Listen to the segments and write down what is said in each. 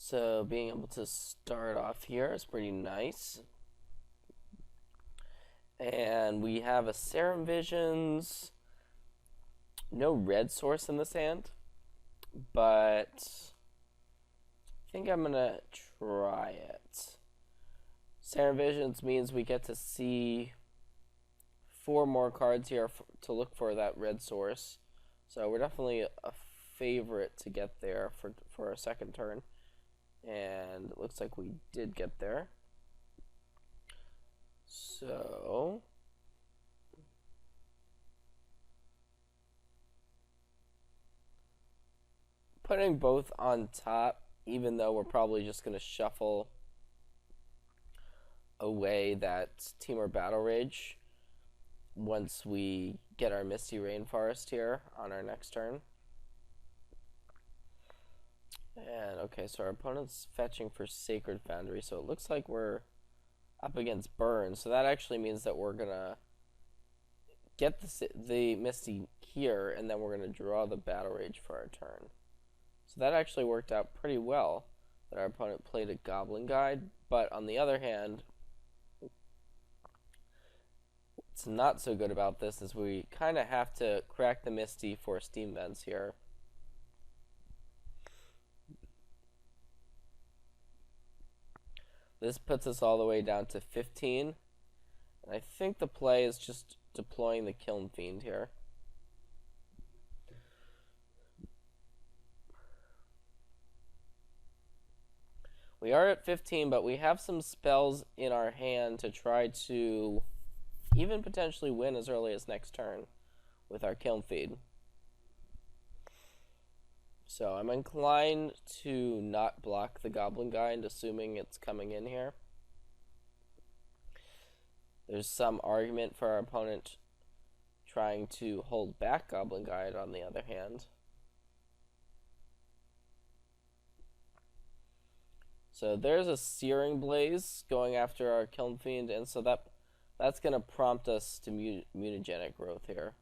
So being able to start off here is pretty nice. And we have a Serum Visions. No red source in this hand, but I think I'm going to try it. Serum Visions means we get to see 4 more cards here to look for that red source. So we're definitely a favorite to get there for our second turn. And it looks like we did get there. So putting both on top, even though we're probably just going to shuffle away that Temur Battle Rage once we get our Misty Rainforest here on our next turn. And okay, so our opponent's fetching for Sacred Foundry, so it looks like we're up against Burn, so that actually means that we're gonna get the Misty here, and then we're gonna draw the Battle Rage for our turn. So that actually worked out pretty well, that our opponent played a Goblin Guide, but on the other hand, what's not so good about this is we kind of have to crack the Misty for Steam Vents here. This puts us all the way down to 15. And I think the play is just deploying the Kiln Fiend here. We are at 15, but we have some spells in our hand to try to even potentially win as early as next turn with our Kiln Fiend. So I'm inclined to not block the Goblin Guide, assuming it's coming in here. There's some argument for our opponent trying to hold back Goblin Guide on the other hand. So there's a Searing Blaze going after our Kiln Fiend, and so that's going to prompt us to mutagenic growth here.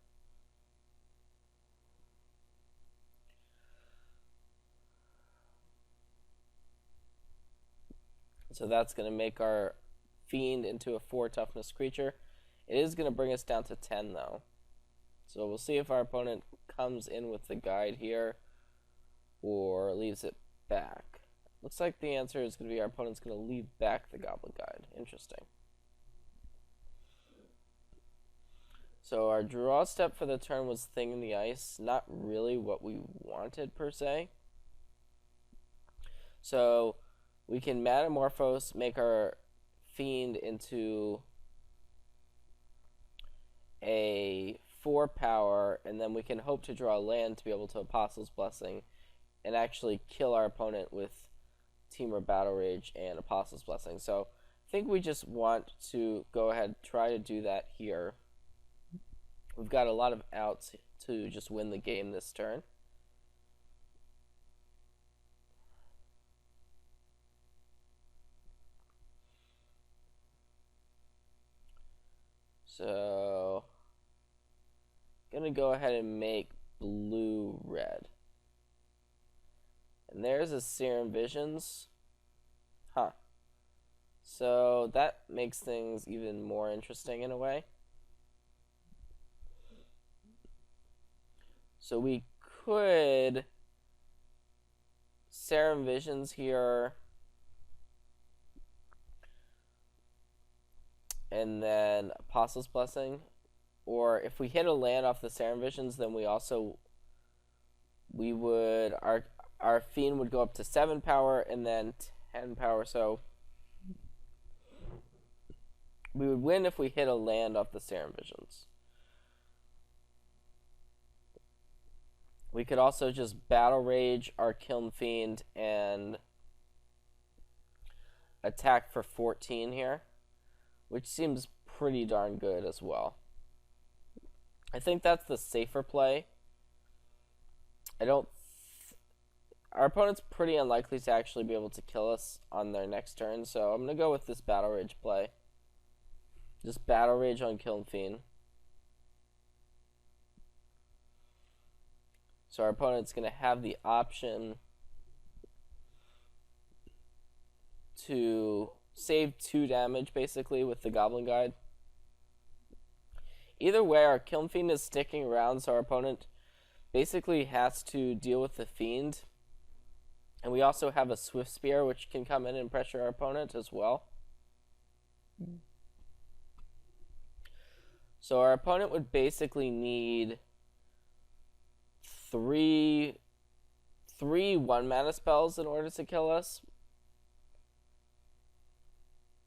So that's going to make our Fiend into a 4 toughness creature. It is going to bring us down to 10 though. So we'll see if our opponent comes in with the guide here or leaves it back. Looks like the answer is going to be our opponent's going to leave back the Goblin Guide. Interesting. So our draw step for the turn was Thing in the Ice. Not really what we wanted per se. So we can Metamorphose, make our Fiend into a 4 power, and then we can hope to draw land to be able to Apostle's Blessing and actually kill our opponent with Temur Battle Rage and Apostle's Blessing. So I think we just want to go ahead and try to do that here. We've got a lot of outs to just win the game this turn. So, gonna go ahead and make blue red. And there's a Serum Visions. Huh. So that makes things even more interesting in a way. So we could Serum Visions here, and then Apostle's Blessing. Or if we hit a land off the Serum Visions, then we would our Fiend would go up to 7 power and then 10 power. So we would win if we hit a land off the Serum Visions. We could also just Battle Rage our Kiln Fiend and attack for 14 here, which seems pretty darn good as well. I think that's the safer play. Our opponent's pretty unlikely to actually be able to kill us on their next turn, so I'm going to go with this Battle Rage play. Just Battle Rage on Kiln Fiend. So our opponent's going to have the option to save 2 damage basically with the Goblin Guide. Either way, our Kiln Fiend is sticking around, so our opponent basically has to deal with the Fiend. And we also have a Swift Spear, which can come in and pressure our opponent as well. So our opponent would basically need three 1-mana spells in order to kill us.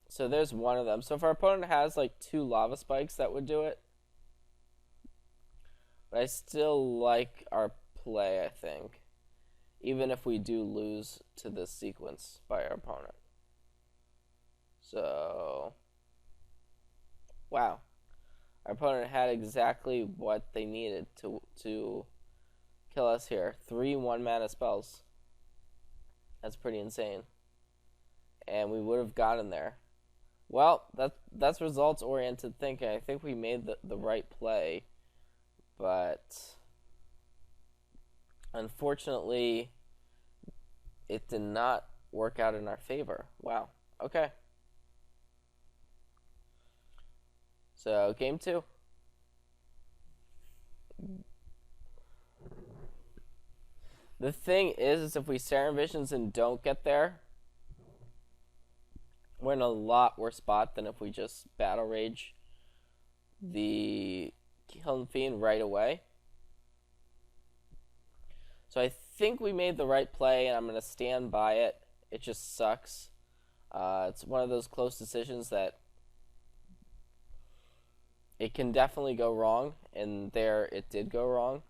So there's one of them. So if our opponent has like 2 Lava Spikes, that would do it. But I still like our play, I think. Even if we do lose to this sequence by our opponent. So, wow. Our opponent had exactly what they needed to kill us here. 3 1-mana spells. That's pretty insane. And we would have gotten there. Well, that's results-oriented thinking. I think we made the right play. But unfortunately, it did not work out in our favor. Wow. Okay. So, game 2. The thing is if we Serum Visions and don't get there, we're in a lot worse spot than if we just Battle Rage the Kiln Fiend right away. So I think we made the right play, and I'm going to stand by it. It just sucks. It's one of those close decisions that it can definitely go wrong, and there it did go wrong.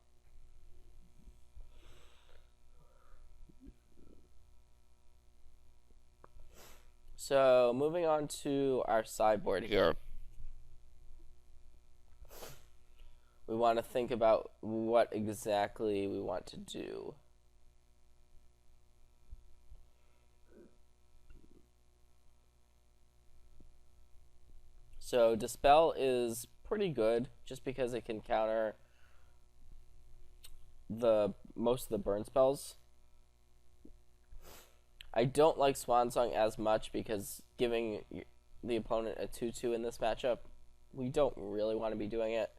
So moving on to our sideboard here. We want to think about what exactly we want to do. So Dispel is pretty good just because it can counter most of the burn spells. I don't like Swansong as much because giving the opponent a 2/2 in this matchup, we don't really want to be doing it.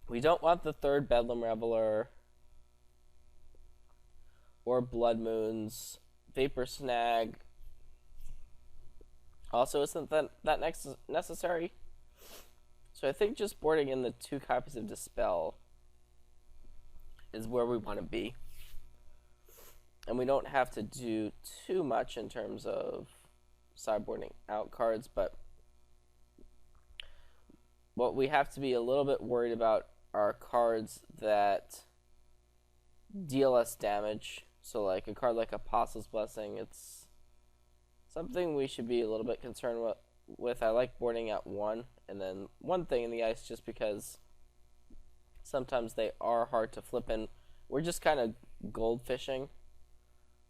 We don't want the 3rd Bedlam Reveler or Blood Moons. Vapor Snag also isn't that necessary. So I think just boarding in the 2 copies of Dispel is where we want to be. And we don't have to do too much in terms of sideboarding out cards, but what we have to be a little bit worried about are cards that deal us damage. So like a card like Apostle's Blessing, it's something we should be a little bit concerned with. I like boarding out 1 and then 1 thing in the ice just because sometimes they are hard to flip in. We're just kind of gold fishing.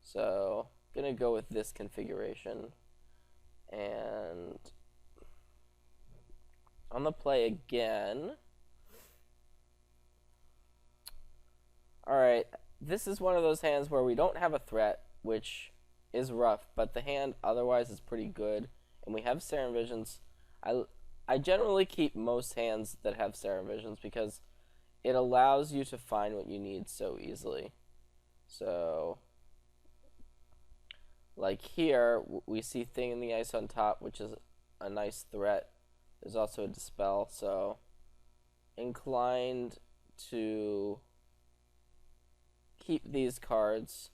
So gonna go with this configuration. And on the play again. Alright, this is one of those hands where we don't have a threat, which is rough, but the hand otherwise is pretty good. And we have Serum Visions. I generally keep most hands that have Serum Visions because it allows you to find what you need so easily. So, like here, we see Thing in the Ice on top, which is a nice threat. There's also a Dispel, so inclined to keep these cards.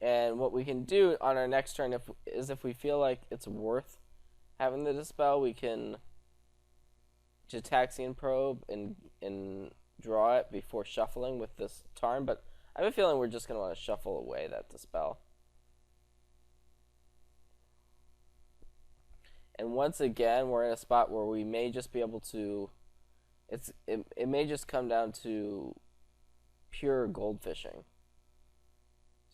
And what we can do on our next turn is if we feel like it's worth having the Dispel, we can Gitaxian Probe and draw it before shuffling with this Tarn. But I have a feeling we're just going to want to shuffle away that Dispel. And once again, we're in a spot where we may just be able to... It may just come down to pure gold fishing.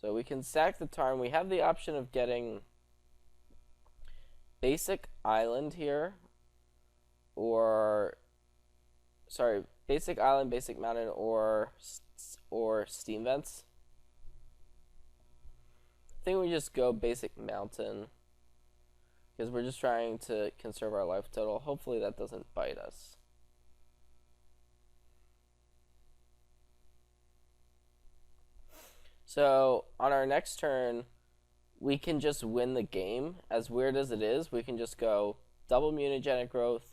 So we can sack the Tarn. We have the option of getting Basic Island here. Or... Sorry, Basic Island, Basic Mountain, or or Steam Vents. I think we just go basic Mountain because we're just trying to conserve our life total. Hopefully that doesn't bite us. So on our next turn, we can just win the game. As weird as it is, we can just go double Mutagenic Growth,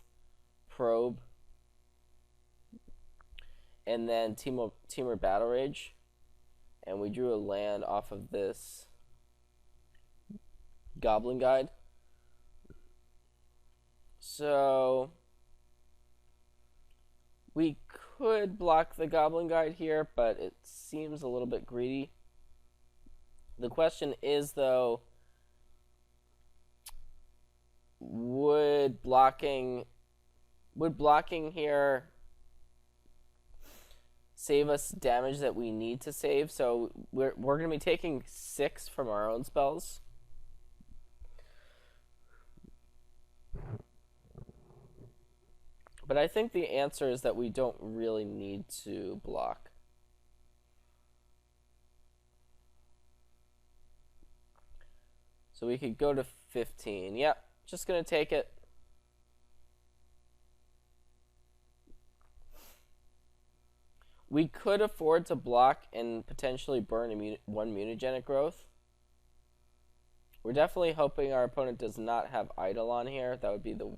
Probe, and then Temur Battle Rage. And we drew a land off of this Goblin Guide. So we could block the Goblin Guide here, but it seems a little bit greedy. The question is, though, would blocking here save us damage that we need to save? So we're going to be taking 6 from our own spells. But I think the answer is that we don't really need to block. So we could go to 15. Yep, just going to take it. We could afford to block and potentially burn one Mutagenic Growth. We're definitely hoping our opponent does not have Idol on here. That would be the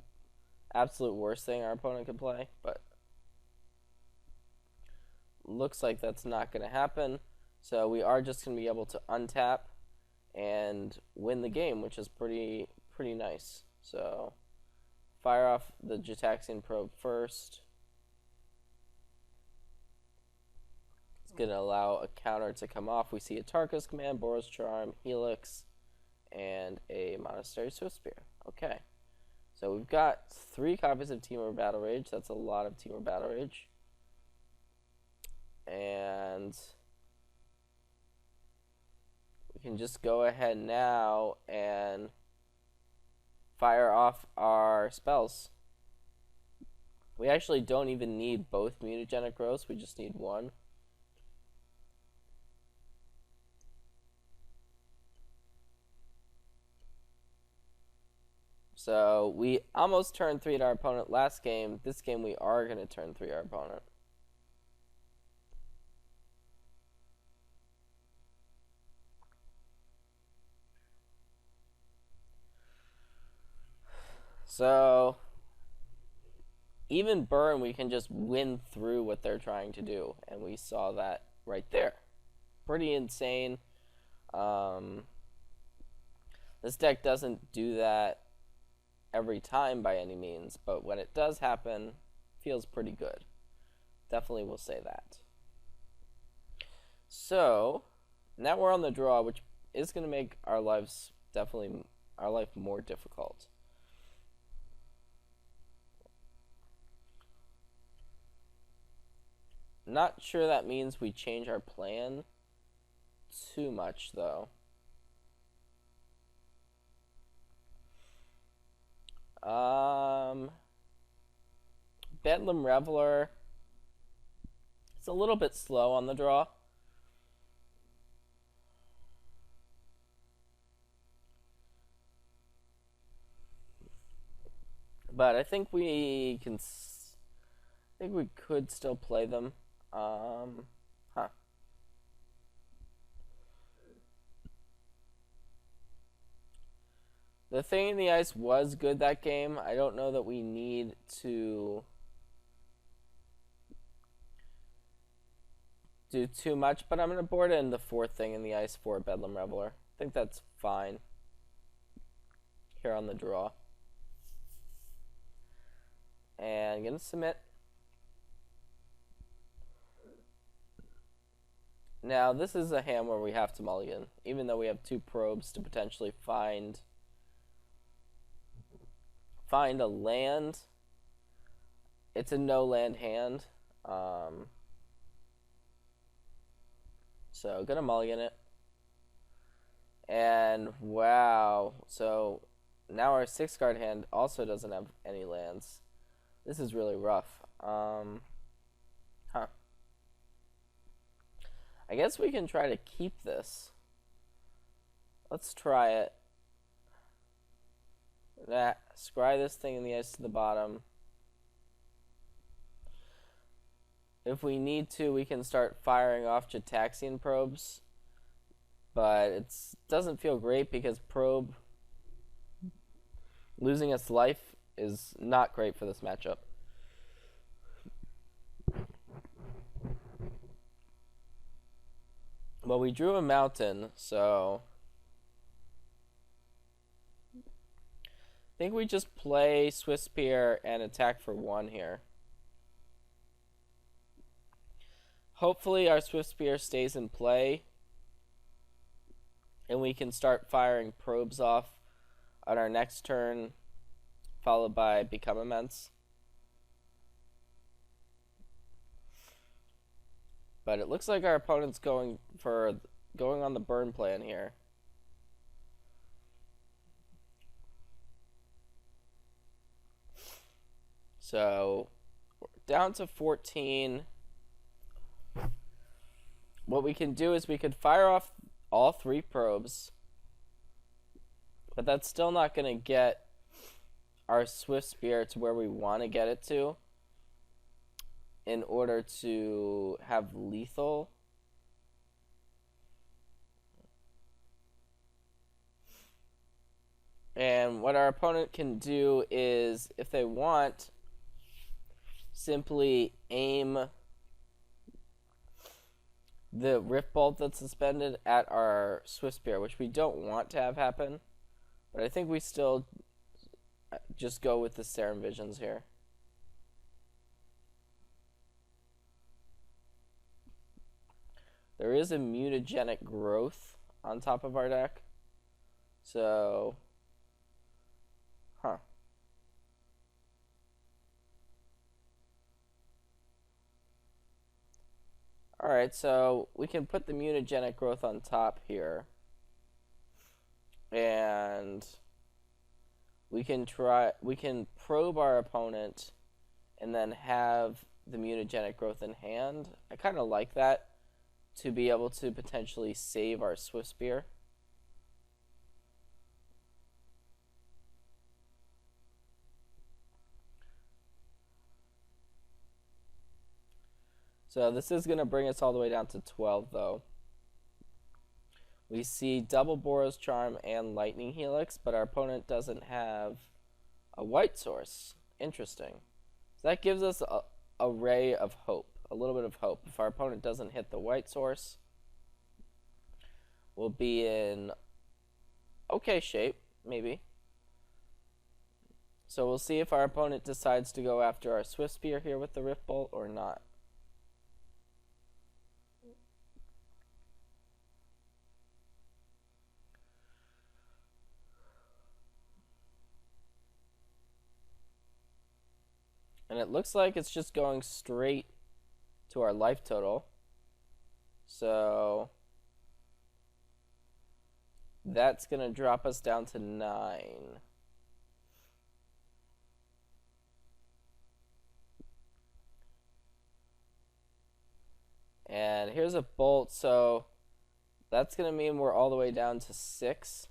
absolute worst thing our opponent could play, but looks like that's not going to happen. So we are just going to be able to untap and win the game, which is pretty nice. So fire off the Gitaxian Probe first. It's going to allow a counter to come off. We see a Tarkus Command, Boros Charm, Helix, and a Monastery Swiftspear. Okay. So we've got 3 copies of Temur Battle Rage. That's a lot of Temur Battle Rage. And we can just go ahead now and fire off our spells. We actually don't even need both Mutagenic Growths. We just need one. So we almost turned 3 to our opponent last game. This game we are going to turn 3 to our opponent. So even burn, we can just win through what they're trying to do. And we saw that right there. Pretty insane. This deck doesn't do that every time by any means, but when it does happen, feels pretty good. Definitely will say that. So now we're on the draw, which is going to make our life more difficult. Not sure that means we change our plan too much, though. Bedlam Reveler. It's a little bit slow on the draw. But I think we can. I think we could still play them. The Thing in the Ice was good that game. I don't know that we need to do too much, but I'm going to board in the 4th Thing in the Ice for Bedlam Reveler. I think that's fine here on the draw. And I'm going to submit. Now, this is a hand where we have to mulligan, even though we have 2 probes to potentially find a land. It's a no land hand. So, gonna mulligan it. And wow. So, now our 6-card hand also doesn't have any lands. This is really rough. I guess we can try to keep this. Let's try it. Scry this thing in the ice to the bottom. If we need to, we can start firing off Gitaxian probes. But it doesn't feel great because probe losing its life is not great for this matchup. Well, we drew a mountain, so I think we just play Swiss Spear and attack for 1 here. Hopefully our Swift Spear stays in play and we can start firing probes off on our next turn, followed by Become Immense. But it looks like our opponent's going on the burn plan here. So we're down to 14. What we can do is we could fire off all 3 probes, but that's still not going to get our Swift Spear to where we want to get it to in order to have lethal. And what our opponent can do is, if they want, simply aim the Rift Bolt that's suspended at our Swift Spear, which we don't want to have happen. But I think we still just go with the Serum Visions here. There is a mutagenic growth on top of our deck. So, Alright, so we can put the mutagenic growth on top here. And we can probe our opponent and then have the mutagenic growth in hand. I kind of like that, to be able to potentially save our Swift Spear. So this is going to bring us all the way down to 12, though. We see double Boros Charm and Lightning Helix, but our opponent doesn't have a white source. Interesting. So that gives us a ray of hope, a little bit of hope. If our opponent doesn't hit the white source, we'll be in okay shape, maybe. So we'll see if our opponent decides to go after our Swift Spear here with the Rift Bolt or not. And it looks like it's just going straight to our life total. So that's going to drop us down to 9. And here's a bolt, so that's going to mean we're all the way down to 6.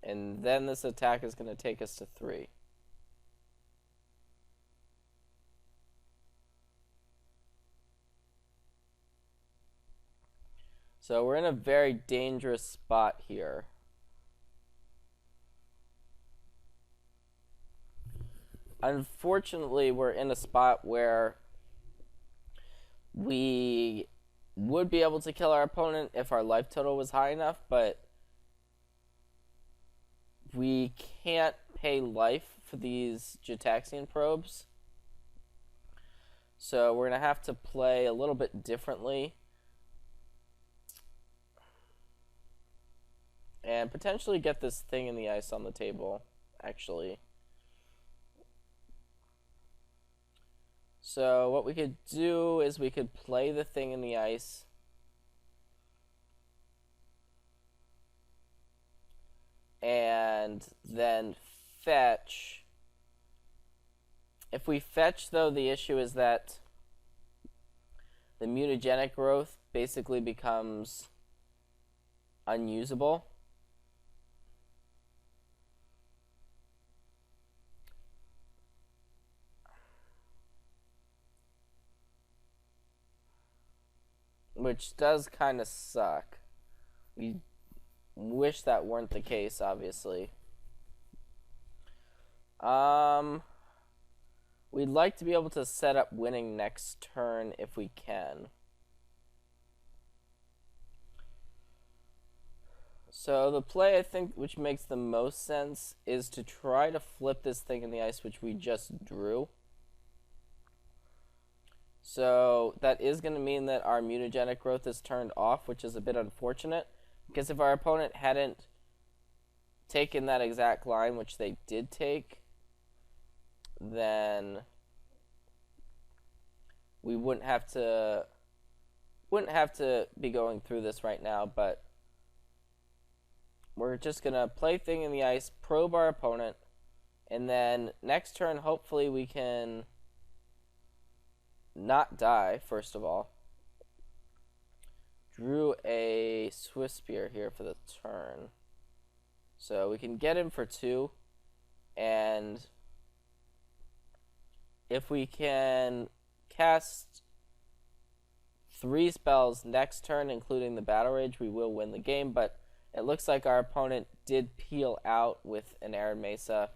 And then this attack is going to take us to 3. So we're in a very dangerous spot here. Unfortunately, we're in a spot where we would be able to kill our opponent if our life total was high enough, but we can't pay life for these Gitaxian probes. So we're going to have to play a little bit differently. And potentially get this thing in the ice on the table, actually. So what we could do is we could play the thing in the ice. And then fetch If we fetch, though, the issue is that the mutagenic growth basically becomes unusable. Which does kind of suck. We wish that weren't the case, obviously. We'd like to be able to set up winning next turn if we can. So the play, I think, which makes the most sense is to try to flip this thing in the ice, which we just drew. So that is going to mean that our mutagenic growth is turned off, which is a bit unfortunate. Because if our opponent hadn't taken that exact line, which they did take, then we wouldn't have to be going through this right now, but we're just going to play thing in the ice, probe our opponent, and then next turn hopefully we can not die, first of all. Drew a Swift Spear here for the turn. So we can get him for 2, and if we can cast 3 spells next turn, including the Battle Rage, we will win the game, but it looks like our opponent did peel out with an Arid Mesa.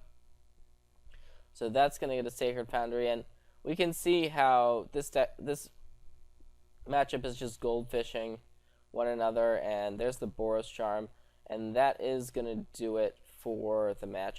So that's going to get a Sacred Foundry, and we can see how this matchup is just goldfishing one another, and there's the Boros Charm, and that is going to do it for the match.